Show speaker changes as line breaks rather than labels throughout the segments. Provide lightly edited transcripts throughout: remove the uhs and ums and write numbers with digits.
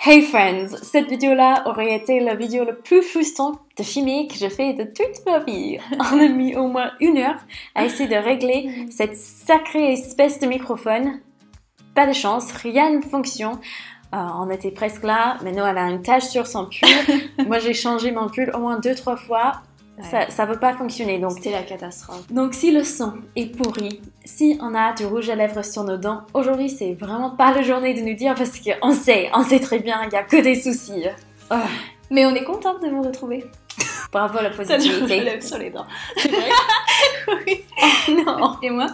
Hey friends, cette vidéo-là aurait été la vidéo la plus frustrante de filmer que j'ai fait de toute ma vie. On a mis au moins 1 heure à essayer de régler cette sacrée espèce de microphone. Pas de chance, rien ne fonctionne. On était presque là, maintenant elle a une tache sur son pull. Moi j'ai changé mon pull au moins 2-3 fois. Ouais. Ça veut pas fonctionner. Donc
c'était la catastrophe.
Donc si le son est pourri, si on a du rouge à lèvres sur nos dents, aujourd'hui c'est vraiment pas la journée de nous dire parce qu'on sait très bien, il y a que des soucis. Oh.
Mais on est contente de vous retrouver.
Bravo à la positivité.
Ça lève sur les dents.
C'est vrai?
Oui.
Oh non.
Et moi?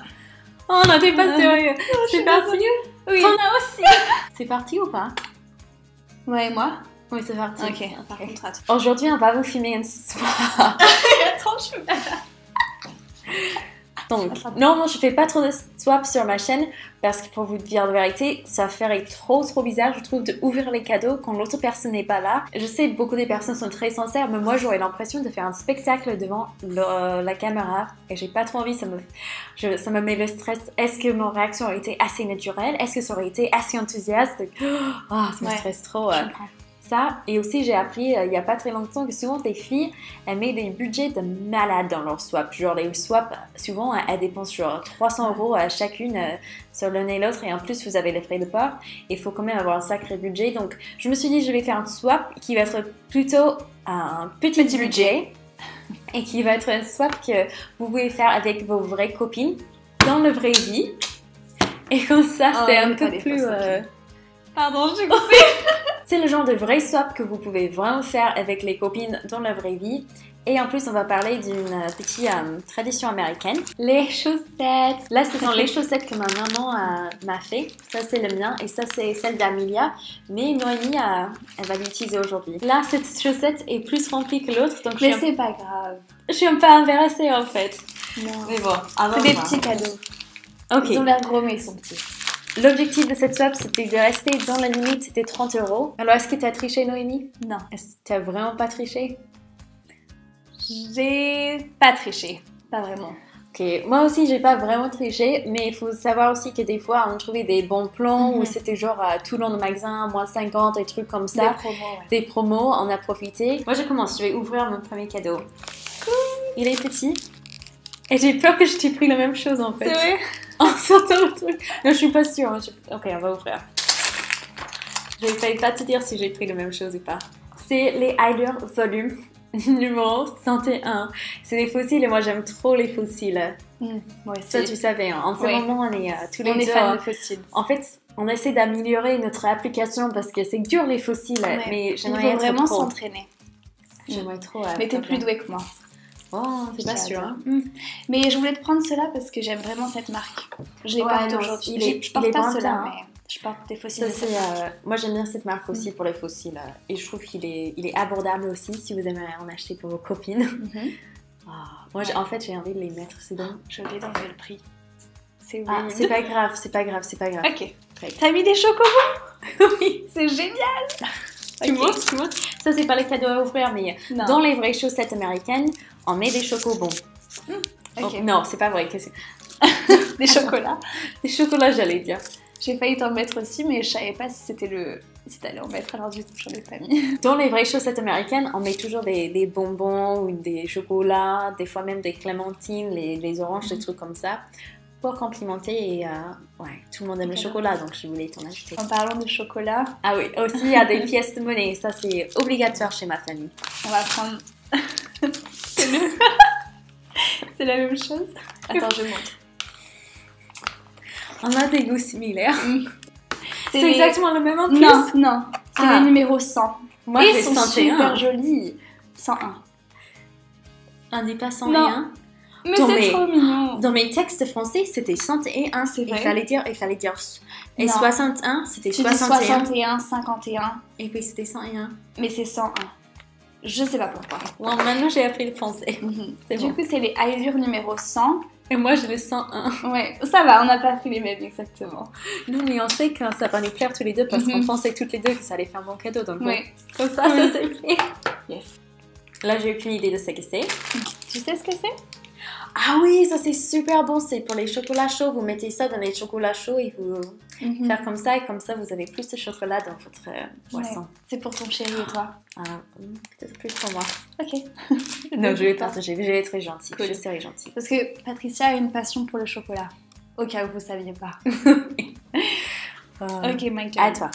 Oh non, t'es pas sérieux. C'est parti?
Oui.
T'en as aussi. C'est parti ou pas?
Ouais, et moi?
Oui, c'est parti.
Ok, par contre, attends.
Aujourd'hui, on va vous filmer une soirée.
Attends, je suis malade.
Donc, non, je fais pas trop de swaps sur ma chaîne parce que pour vous dire la vérité, ça ferait trop bizarre, je trouve, d'ouvrir les cadeaux quand l'autre personne n'est pas là. Je sais que beaucoup de personnes sont très sincères, mais moi, j'aurais l'impression de faire un spectacle devant la caméra et j'ai pas trop envie, ça me met le stress. Est-ce que mon réaction aurait été assez naturelle? Est-ce que ça aurait été assez enthousiaste? Oh, ça me stresse trop. Ça, et aussi j'ai appris il n'y a pas très longtemps que souvent les filles elles mettent des budgets de malades dans leurs swaps. Genre les swaps, souvent elles dépensent genre 300 € à chacune sur l'un et l'autre et en plus vous avez les frais de port. Il faut quand même avoir un sacré budget. Donc je me suis dit je vais faire un swap qui va être plutôt un petit budget et qui va être un swap que vous pouvez faire avec vos vraies copines dans la vraie vie. Et comme ça c'est un peu plus...
Pardon, je coupé.
C'est le genre de vrai swap que vous pouvez vraiment faire avec les copines dans la vraie vie. Et en plus, on va parler d'une petite tradition américaine. Les chaussettes. Là, ce sont les chaussettes que ma maman m'a fait. Ça, c'est le mien. Et ça, c'est celle d'Amelia. Mais Noémie, elle va l'utiliser aujourd'hui. Là, cette chaussette est plus remplie que l'autre.
Mais c'est pas grave.
Je suis un peu embarrassée, en fait.
Non.
Mais bon,
c'est des petits cadeaux.
Ok.
Ils ont l'air gros, mais ils sont petits.
L'objectif de cette swap, c'était de rester dans la limite, c'était 30 €. Alors, est-ce que tu as triché, Noémie?
Non.
Est-ce que tu n'as vraiment pas triché?
J'ai pas triché. Pas vraiment.
Ok, moi aussi, j'ai pas vraiment triché, mais il faut savoir aussi que des fois, on trouvait des bons plans où c'était genre tout le long du magasin, moins 50, des trucs comme ça.
Des promos, ouais.
Des promos, on a profité. Moi, je commence, je vais ouvrir mon premier cadeau. Cool. Il est petit. Et j'ai peur que je t'ai pris la même chose, en fait.
C'est vrai?
En sortant le truc. Non, je suis pas sûre. Ok, on va ouvrir. Je vais pas te dire si j'ai pris la même chose ou pas. C'est les Haider volume numéro 101. C'est des fossiles et moi j'aime trop les fossiles.
Moi aussi.
Ça, tu savais. Hein. En ce moment, on est tous les deux.
On est fans de fossiles.
En fait, on essaie d'améliorer notre application parce que c'est dur les fossiles.
Ouais.
Mais j'aimerais
Il faut vraiment s'entraîner.
J'aimerais trop.
Mais t'es plus douée que moi.
Oh, c'est pas sûr. Hein.
Mais je voulais te prendre cela parce que j'aime vraiment cette marque. Je les porte aujourd'hui. Je porte pas cela, mais je porte des fossiles.
Moi j'aime bien cette marque aussi pour les fossiles. Et je trouve qu'il est abordable aussi si vous aimeriez en acheter pour vos copines. Moi en fait j'ai envie de les mettre, c'est bon.
J'ai oublié d'enlever le prix. C'est
pas grave, c'est pas grave.
Ok. T'as mis des chocobons?
Oui.
C'est génial.
Tu montres. Ça c'est pas les cadeaux à ouvrir, mais dans les vraies chaussettes américaines, on met des chocobons. Non, c'est pas vrai.
Des chocolats.
Des chocolats, j'allais dire.
J'ai failli t'en mettre aussi, mais je savais pas si si t'allais en mettre, alors du coup j'en ai pas mis.
Dans les vraies chaussettes américaines, on met toujours des bonbons ou des chocolats, des fois même des clémentines, les oranges, des trucs comme ça, pour complimenter. Et tout le monde aime le chocolat, donc je voulais t'en acheter.
En parlant de chocolat...
Ah oui, aussi il y a des pièces de monnaie, ça c'est obligatoire chez ma famille.
On va prendre... C'est la même chose. Attends, je montre.
On a des goûts similaires. C'est exactement le même en plus.
Non. C'est le numéro 100.
Moi,
ils sont super jolis. 101.
On dit pas 101.
Mais c'est trop mignon.
Dans mes textes français, c'était 101.
C'est vrai.
Il fallait dire. Et 61, c'était 61.
61, 51.
Et puis c'était 101.
Mais c'est 101. Je sais pas pourquoi.
Bon, maintenant j'ai appris le français.
Du coup, c'est les Haider numéro 100.
Et moi, j'ai le 101.
Ouais, ça va, on n'a pas pris les mêmes exactement.
Non, mais on sait que ça va nous plaire tous les deux parce qu'on pensait toutes les deux que ça allait faire un bon cadeau. Donc, comme ça c'est fait.
Yes.
Là, j'ai aucune idée de ce que c'est.
Tu sais ce que c'est?
Ah oui, ça c'est super bon, c'est pour les chocolats chauds, vous mettez ça dans les chocolats chauds et vous faire comme ça, et comme ça vous avez plus de chocolat dans votre boisson.
Ouais. C'est pour ton chéri et toi?
Peut-être plus pour moi.
Ok.
Non, je vais partager, je vais être très gentille,
cool.
Je serai gentille.
Parce que Patricia a une passion pour le chocolat, au cas où vous saviez pas. Ok, my turn.
À toi.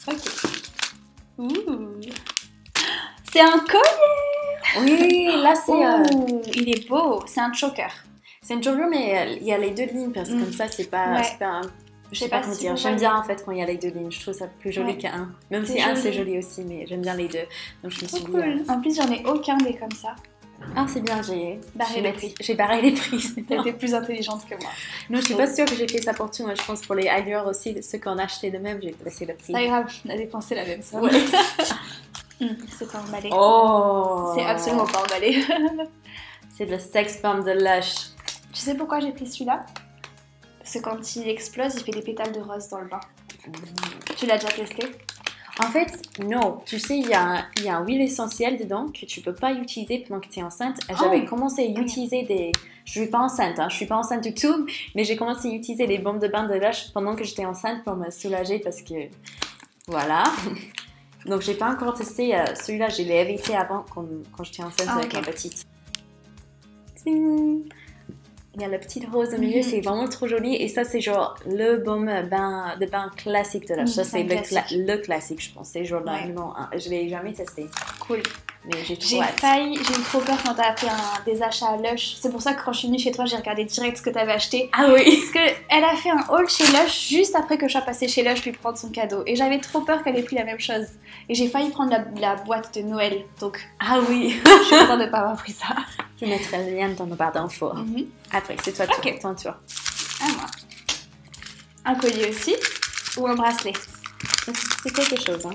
Ok. Ouh. C'est un collier!
Oui, là c'est...
il est beau, c'est un choker.
C'est un choker, mais il y a les deux lignes, parce que comme ça c'est pas...
Ouais.
C'est pas un... Je sais pas comment
si
dire, j'aime bien en fait quand il y a les deux lignes, je trouve ça plus joli qu'un. Même si un c'est joli aussi, mais j'aime bien les deux. Donc je me suis dit...
Cool. En plus j'en ai aucun des comme ça.
Ah c'est bien, j'ai barré les prix.
T'as été plus intelligente que moi.
Non, je suis pas sûre que j'ai fait ça pour tout, moi je pense pour les ailleurs aussi, ceux qu'on a acheté de même, j'ai laissé le prix.
C'est pas grave, on a dépensé la même somme.
Ouais.
C'est pas emballé.
Oh.
C'est absolument pas emballé.
C'est le sex bomb de Lush.
Tu sais pourquoi j'ai pris celui-là? Parce que quand il explose, il fait des pétales de rose dans le bain. Tu l'as déjà testé?
En fait, non. Tu sais, il y a un huile essentielle dedans que tu peux pas utiliser pendant que tu es enceinte. J'avais commencé à utiliser des... Je suis pas enceinte, je suis pas enceinte du tout, mais j'ai commencé à utiliser les bombes de bain de Lush pendant que j'étais enceinte pour me soulager parce que... Voilà. Donc, j'ai pas encore testé celui-là. Je l'ai évité avant quand j'étais enceinte avec ma petite. Ting. Il y a le petit rose au milieu, c'est vraiment trop joli. Et ça, c'est genre le baume de bain classique de Lush. Ça, c'est le classique, je pense. C'est genre numéro 1. Je l'ai jamais testé.
Cool.
Mais j'ai
eu trop peur quand t'as fait des achats à Lush. C'est pour ça que quand je suis venue chez toi, j'ai regardé direct ce que t'avais acheté.
Ah oui.
Parce qu'elle a fait un haul chez Lush juste après que je sois passée chez Lush puis prendre son cadeau. Et j'avais trop peur qu'elle ait pris la même chose. Et j'ai failli prendre la boîte de Noël. Donc,
ah oui.
Je suis contente de pas avoir pris ça.
Je mettrai le lien dans nos barres d'infos. Après, c'est toi, ton tour.
À moi. Un collier aussi ou un bracelet?
C'est quelque chose, hein?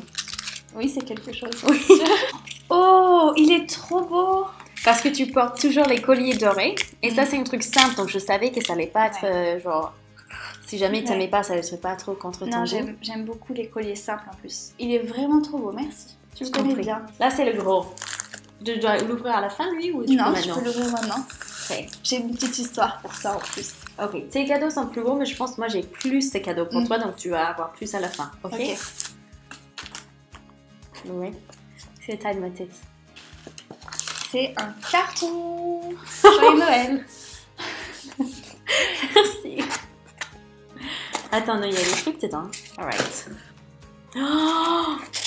Oui, c'est quelque chose.
Oui.
Oh, il est trop beau!
Parce que tu portes toujours les colliers dorés. Et ça, c'est un truc simple. Donc, je savais que ça allait pas être genre... Si jamais tu n'aimais pas, ça ne serait pas trop contre ton goût.
Non, j'aime beaucoup les colliers simples en plus. Il est vraiment trop beau, merci. Tu le connais bien.
Là, c'est le gros. Je dois l'ouvrir à la fin, lui, ou tu peux maintenant?
Non, je peux l'ouvrir maintenant.
Okay.
J'ai une petite histoire pour ça en plus.
Ok, tes cadeaux sont plus beaux, mais je pense que moi j'ai plus de cadeaux pour toi, donc tu vas avoir plus à la fin. Ok. Oui. C'est la taille de ma tête.
C'est un carton. Joyeux Noël.
Merci. Attends, il y a des trucs dedans. Alright.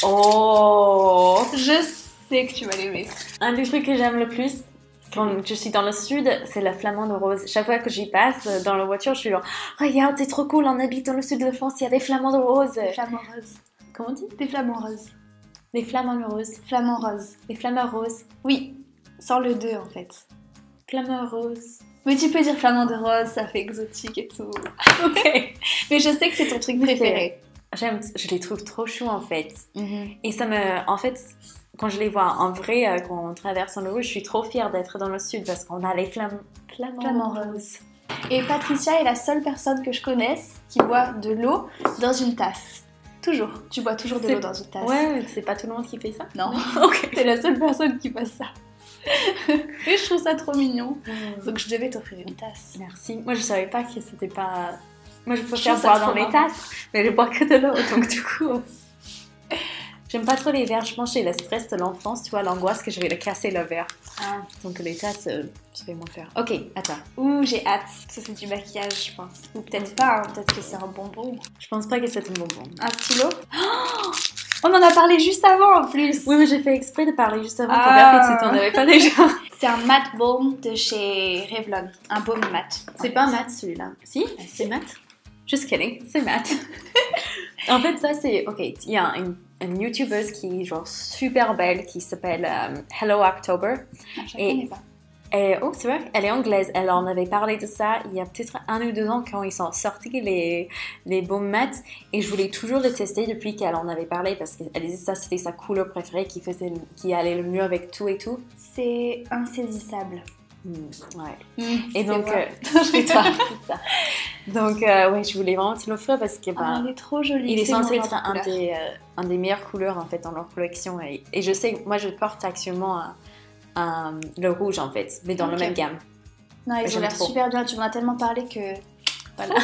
Oh.
Je sais que tu vas l'aimer.
Un des trucs que j'aime le plus quand je suis dans le sud, c'est la flamande rose. Chaque fois que j'y passe dans la voiture, je suis genre regarde, c'est trop cool, on habite dans le sud de France, il y a des flamandes roses.
Des flamants roses.
Comment on dit?
Des flamants roses.
Des flamants roses.
Flamants roses.
Des flamants roses.
Oui, sans le 2 en fait.
Flamants roses.
Mais tu peux dire flamand de rose, ça fait exotique et tout.
Ok.
Mais je sais que c'est ton truc préféré.
Je les trouve trop chauds en fait. Et ça me... En fait... Quand je les vois en vrai, quand on traverse en eau, je suis trop fière d'être dans le sud parce qu'on a les flamants roses.
Et Patricia est la seule personne que je connaisse qui boit de l'eau dans une tasse. Toujours. Tu bois toujours de l'eau dans une tasse.
Ouais, c'est pas tout le monde qui fait ça.
Non.
Ok.
T'es la seule personne qui fasse ça. Et je trouve ça trop mignon. Donc je devais t'offrir une tasse.
Merci. Moi je savais pas que c'était pas... Moi je préfère boire dans les tasses, mais je bois que de l'eau, donc du coup... J'aime pas trop les verres, je pense que j'ai le stress de l'enfance, tu vois, l'angoisse que je vais le casser le verre. Donc les tasses, je vais m'en faire. Ok, attends.
Ouh, j'ai hâte. Ça c'est du maquillage, je pense. Ou peut-être pas, peut-être que c'est un bonbon.
Je pense pas que c'est un bonbon.
Un stylo? Oh, on en a parlé juste avant en plus.
Oui, mais j'ai fait exprès de parler juste avant pour vérifier si t'en avais pas déjà.
C'est un matte baume de chez Revlon. Un baume mat.
C'est pas mat celui-là. Si? C'est mat? Just kidding, c'est mat. En fait, ça c'est... Ok, il y a une YouTubeuse qui est genre super belle qui s'appelle Hello October.
Je connais pas.
Oh, c'est vrai, elle est anglaise. Elle en avait parlé de ça il y a peut-être 1 ou 2 ans quand ils sont sortis les baumes mat. Et je voulais toujours les tester depuis qu'elle en avait parlé parce qu'elle disait que ça c'était sa couleur préférée qui allait le mieux avec tout et tout.
C'est insaisissable.
Ouais. Et donc, c'est toi. Donc, ouais, je voulais vraiment te l'offrir parce que
il est trop joli.
Il est censé être un des meilleures couleurs en fait dans leur collection. Et je sais, moi je porte actuellement le rouge en fait, mais dans la même gamme.
Non, ils ont
J'aime
l'air
trop.
super bien. Tu m'en as tellement parlé que... Voilà.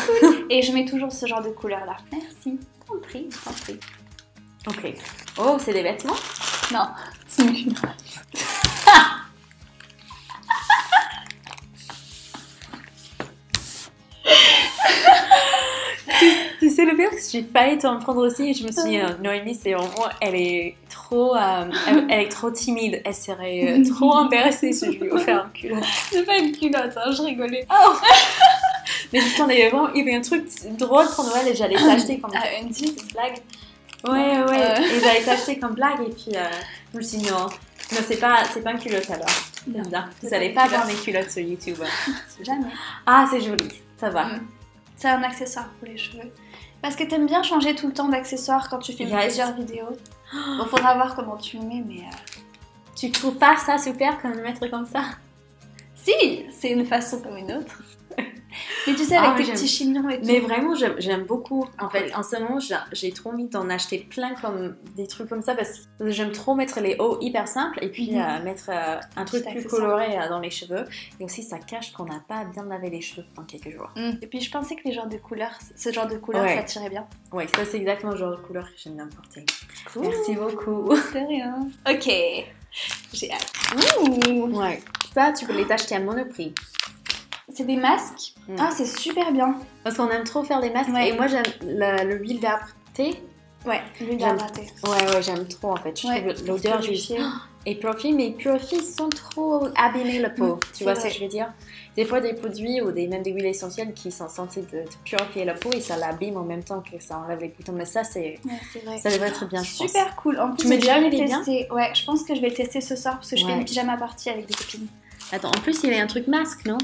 Et je mets toujours ce genre de couleur là. Merci.
T'en prie, t'en prie. Ok. Oh, c'est des vêtements?
Non, c'est une
Tu sais, le pire, que j'ai failli t'en prendre aussi et je me suis dit, Noémie, c'est vraiment, elle est trop timide. Elle serait trop embarrassée si je lui offrais un culotte.
C'est pas une culotte, hein, je rigolais.
Oh. Mais putain, il y avait un truc drôle pour Noël et j'allais t'acheter comme
une petite
blague. Ouais. Et j'allais t'acheter comme blague et puis je me suis dit non, c'est pas un culotte alors.
Non,
Bien.
c'est
Vous
pas
allez
une
pas
culotte.
voir mes culottes sur YouTube.
Jamais.
Ah, c'est joli, ça va.
C'est un accessoire pour les cheveux. Parce que t'aimes bien changer tout le temps d'accessoires quand tu filmes
Yes.
plusieurs vidéos. Bon, faudra voir comment tu le mets, mais...
Tu trouves pas ça super comme le mettre comme ça?
Si, c'est une façon comme une autre. Mais tu sais,
Ah,
avec
mais
tes petits chignons et tout.
Mais vraiment, j'aime beaucoup. En fait,
Cool.
en ce moment, j'ai trop envie d'en acheter plein comme des trucs comme ça parce que j'aime trop mettre les hauts hyper simples et puis mettre un truc
Petit
plus
accessoire.
coloré dans les cheveux. Et aussi, ça cache qu'on n'a pas bien lavé les cheveux pendant quelques jours.
Et puis je pensais que ce genre de couleur,
Ouais.
ça tirait bien.
Ouais, ça c'est exactement le genre de couleur que j'aime bien porter.
Cool.
Merci beaucoup.
De rien. Ok. J'ai hâte. Ouh.
Ouais. Ça, tu peux les acheter à Monoprix.
C'est des masques. Ah, c'est super bien.
Parce qu'on aime trop faire des masques.
Ouais.
Et moi, j'aime l'huile d'arbre thé.
Ouais, l'huile
J'aime.
d'arbre à thé.
Ouais, j'aime trop en fait. Je trouve l'odeur
Purifiée.
et purifie, mais purifie sans trop abîmer la peau. Tu vois ce que je veux dire? Des fois, des produits ou même des huiles essentielles qui sont censés de purifier la peau et ça l'abîme en même temps que ça enlève les boutons. Mais ça,
Ouais, c'est vrai.
ça devrait être bien, je pense.
Super cool. En plus,
Tu me
j'ai
dis,
jamais
il est bien
testé. Ouais, je pense que je vais le tester ce soir parce que je fais
Ouais.
une pyjama party avec des copines.
Attends, en plus, il y a un truc masque, non?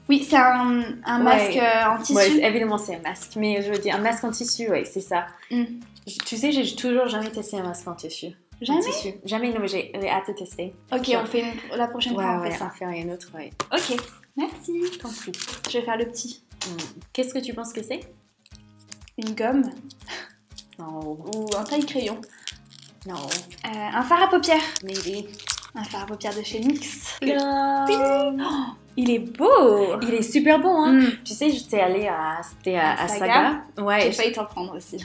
Oui, c'est un masque en tissu.
Ouais, évidemment, c'est un masque. Mais je veux dire, un masque en tissu, ouais, c'est ça. Tu sais, j'ai toujours jamais testé un masque en tissu.
Jamais.
En tissu. Jamais, non, mais j'ai hâte de tester.
Ok, on fait la prochaine fois, on fait ça.
faire une autre, ouais.
Ok, merci.
T'en prie.
Je vais faire le petit.
Qu'est-ce que tu penses que c'est?
Une gomme
Non.
ou un taille-crayon.
Non.
Un fard à paupières.
Maybe.
Un fard à paupières de chez NYX.
Non.
Il est beau.
Il est super bon, hein. Tu sais, j'étais allée à
Saga.
Saga. Ouais.
J'ai failli t'en prendre aussi.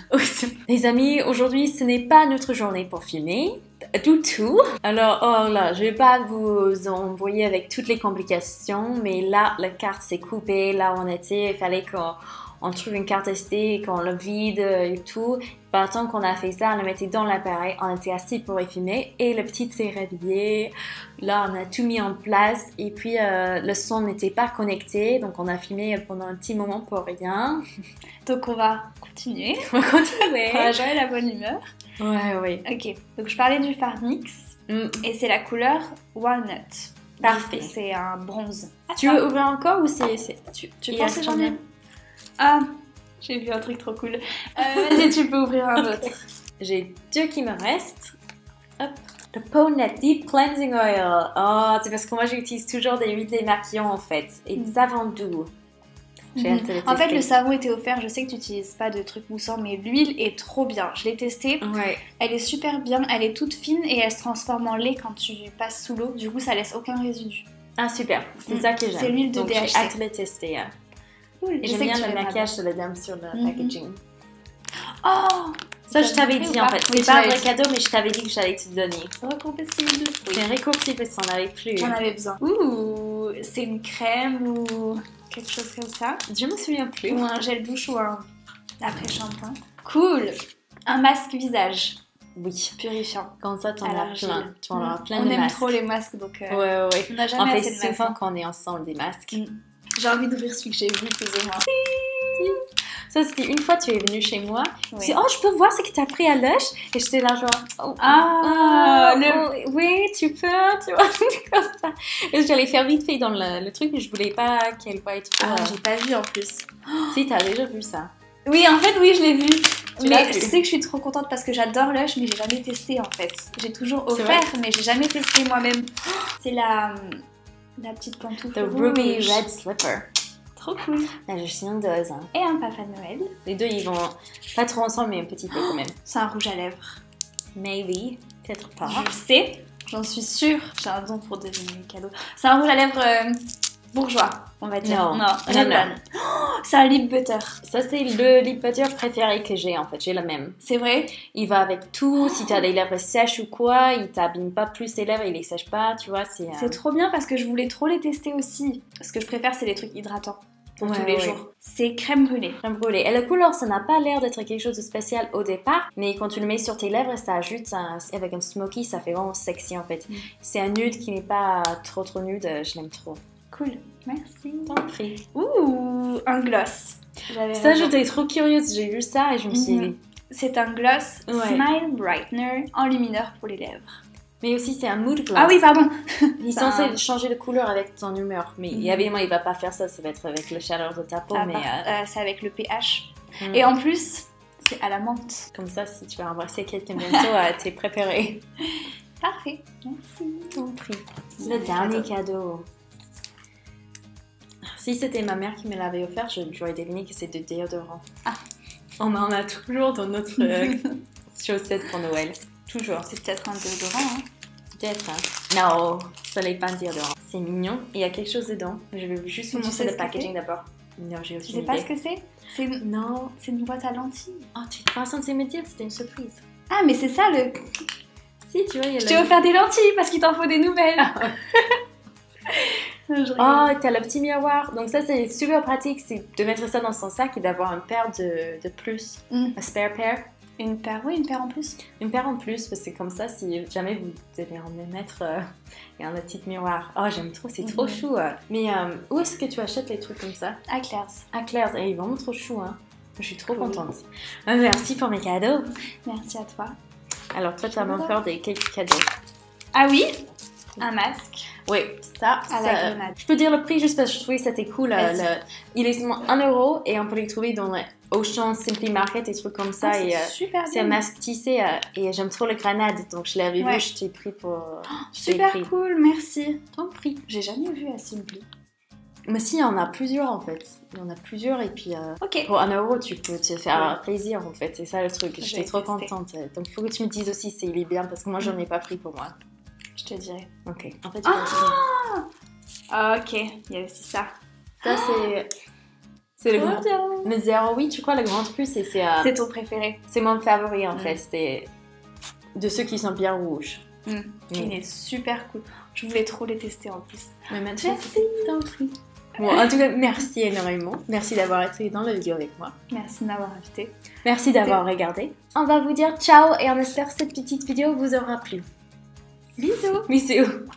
Les amis, aujourd'hui, ce n'est pas notre journée pour filmer. Du tout. Alors, oh là, je vais pas vous envoyer avec toutes les complications, mais là, la carte s'est coupée. Là où on était, il fallait qu'on trouve une carte SD, qu'on le vide et tout. Par le temps qu'on a fait ça, on la mettait dans l'appareil, on était assis pour y filmer et le petit s'est réveillé. Là, on a tout mis en place et puis le son n'était pas connecté, donc on a filmé pendant un petit moment pour rien.
Donc on va continuer.
On va continuer.
On va jouer la bonne humeur.
Ouais.
Ok, donc je parlais du fard NYX et c'est la couleur Walnut.
Parfait.
C'est un bronze.
Tu veux ouvrir encore ou
Tu
il
penses
reste
que j'en
combien?
ai? Ah, j'ai vu un truc trop cool. Vas-y, tu peux ouvrir un autre.
J'ai 2 qui me restent. Hop. Le Pownet Deep Cleansing Oil. Oh, c'est parce que moi j'utilise toujours des huiles démaquillantes en fait. Et des savons doux. J'ai hâte de les
En fait,
tester.
le savon était offert. Je sais que tu n'utilises pas de trucs moussants, mais l'huile est trop bien. Je l'ai testée.
Ouais.
Elle est super bien. Elle est toute fine et elle se transforme en lait quand tu passes sous l'eau. Du coup, ça laisse aucun résidu.
Ah, super. C'est ça que j'aime.
C'est l'huile de
Donc,
DHC.
j'ai hâte de les tester.
Cool.
Et j'aime bien le maquillage de la dame sur le packaging.
Oh,
Ça, je t'avais dit en fait.
Oui,
C'est pas un
tu
vrai
l'avais
cadeau, mais je t'avais dit que j'allais te donner.
Recompressible.
C'est un récourci parce qu'on n'avait plus.
J'en avais besoin. Ouh, c'est une crème ou quelque chose comme ça.
Je me souviens plus.
Ou un gel douche ou un après-shampoing. Cool. Un masque visage
Oui.
purifiant.
Comme ça, tu en
À
auras
l'argile.
plein. Tu en auras plein
On
de
aime
masques.
trop les masques, donc
Ouais.
on n'a
En
jamais
fait,
assez de
c'est
masques.
souvent qu'on est ensemble des masques.
J'ai envie d'ouvrir celui que j'ai vu plus ou moins.
Ça, c'était une fois, tu es venue chez moi.
Oui.
Tu dis, oh, je peux voir ce que tu as pris à Lush. Et j'étais là, genre, oui, tu peux, tu vois, comme ça. Et j'allais faire vite fait dans le truc, mais je voulais pas qu'elle voie trop.
J'ai pas vu en plus.
Si, t'as déjà vu ça.
Oui, en fait, oui, je l'ai vu.
l'as
Mais
vu.
tu sais que je suis trop contente parce que j'adore Lush, mais j'ai jamais testé en fait. J'ai toujours
C'est
offert, mais j'ai jamais testé moi-même. C'est la petite pantoufle
The
rouge.
Ruby Red Slipper.
Trop cool.
Là, je suis une dose. Hein.
Et un papa de Noël.
Les deux, ils vont pas trop ensemble, mais un petit peu quand même.
C'est un rouge à lèvres.
Maybe, peut-être pas.
Je sais, j'en suis sûre. J'ai un don pour deviner les cadeaux. C'est un rouge à lèvres bourgeois. on va dire.
Non,
non.
non.
Oh, c'est un lip butter.
Ça, c'est le lip butter préféré que j'ai, en fait. J'ai le même.
C'est vrai?
Il va avec tout. Si tu as les lèvres sèches ou quoi, il t'abîme pas plus les lèvres, il les sèche pas, tu vois.
C'est trop bien parce que je voulais trop les tester aussi. Ce que je préfère, c'est les trucs hydratants pour tous les jours. C'est crème brûlée.
Crème brûlée. Et la couleur, ça n'a pas l'air d'être quelque chose de spécial au départ, mais quand tu le mets sur tes lèvres, ça ajoute avec un smoky, ça fait vraiment sexy en fait. C'est un nude qui n'est pas trop nude, je l'aime trop.
Cool, merci.
T'en prie.
Ouh, un gloss.
Ça, j'étais trop curieuse, j'ai vu ça et je me suis dit...
C'est un gloss Smile Brightener enlumineur pour les lèvres.
Mais aussi, c'est un mood gloss.
Ah oui, pardon.
Il est censé changer de couleur avec ton humeur. Mais évidemment, il va pas faire ça. Ça va être avec la chaleur de ta peau.
C'est avec le pH. Et en plus, c'est à la menthe.
Comme ça, si tu vas embrasser quelqu'un bientôt, t'es préparé.
Parfait. Merci.
Ton prix. Le dernier cadeau. Si c'était ma mère qui me l'avait offert, j'aurais deviné que c'est de déodorant.
Ah.
On en a toujours dans notre chaussette pour Noël. Toujours.
C'est peut-être un déodorant, hein?
Peut-être, hein. Non, ça n'est pas un déodorant. C'est mignon et il y a quelque chose dedans. Je vais juste vous montrer le packaging d'abord. Non, j'ai aucune idée.
Tu sais pas ce que c'est?
Non.
C'est une boîte à lentilles.
Oh, tu n'es pas censé me dire, c'était une surprise.
Ah, mais c'est ça le...
Si, tu vois, il y a
Je t'ai offert des lentilles parce qu'il t'en faut des nouvelles.
Oh, t'as le petit miroir. Donc ça, c'est super pratique, c'est de mettre ça dans son sac et d'avoir une paire de plus. Un spare pair.
Une paire, oui, une paire en plus.
Une paire en plus, parce que c'est comme ça, si jamais vous devez en mettre, il y a un petit miroir. Oh, j'aime trop, c'est trop chou. Mais où est-ce que tu achètes les trucs comme ça?
À Claire's.
À Claire's, et il est vraiment trop chou, hein. Je suis trop contente. Merci pour mes cadeaux.
Merci à toi.
Alors toi, tu as encore quelques cadeaux.
Ah oui? Un masque.
Oui, ça,
la grenade.
Je peux dire le prix juste parce que je trouvais que c'était cool. Il est seulement 1€ et on peut les trouver dans les Auchan, Simply Market et trucs comme ça. C'est un masque tissé et j'aime trop le grenade. Donc je l'avais vu, je t'ai pris pour...
super cool, merci.
Ton prix.
J'ai jamais vu à Simply.
Mais si, il y en a plusieurs en fait. Il y en a plusieurs et puis pour 1€, tu peux te faire plaisir en fait. C'est ça le truc. J'étais trop contente. Donc il faut que tu me dises aussi s'il est bien parce que moi j'en ai pas pris pour moi.
Je te dirai.
Ok. En fait,
ok, il y a aussi ça.
Ça, c'est le grand. Mais 0,8, je crois, le grand truc,
c'est ton préféré.
C'est mon favori, en fait. C'était de ceux qui sont bien rouges.
Il est super cool. Je voulais trop les tester en plus.
Mais maintenant, t'en prie. Bon, en tout cas, merci énormément. Merci d'avoir été dans la vidéo avec moi.
Merci de m'avoir invité.
Merci d'avoir regardé. On va vous dire ciao et on espère que cette petite vidéo vous aura plu.
Bisous.
Bisous.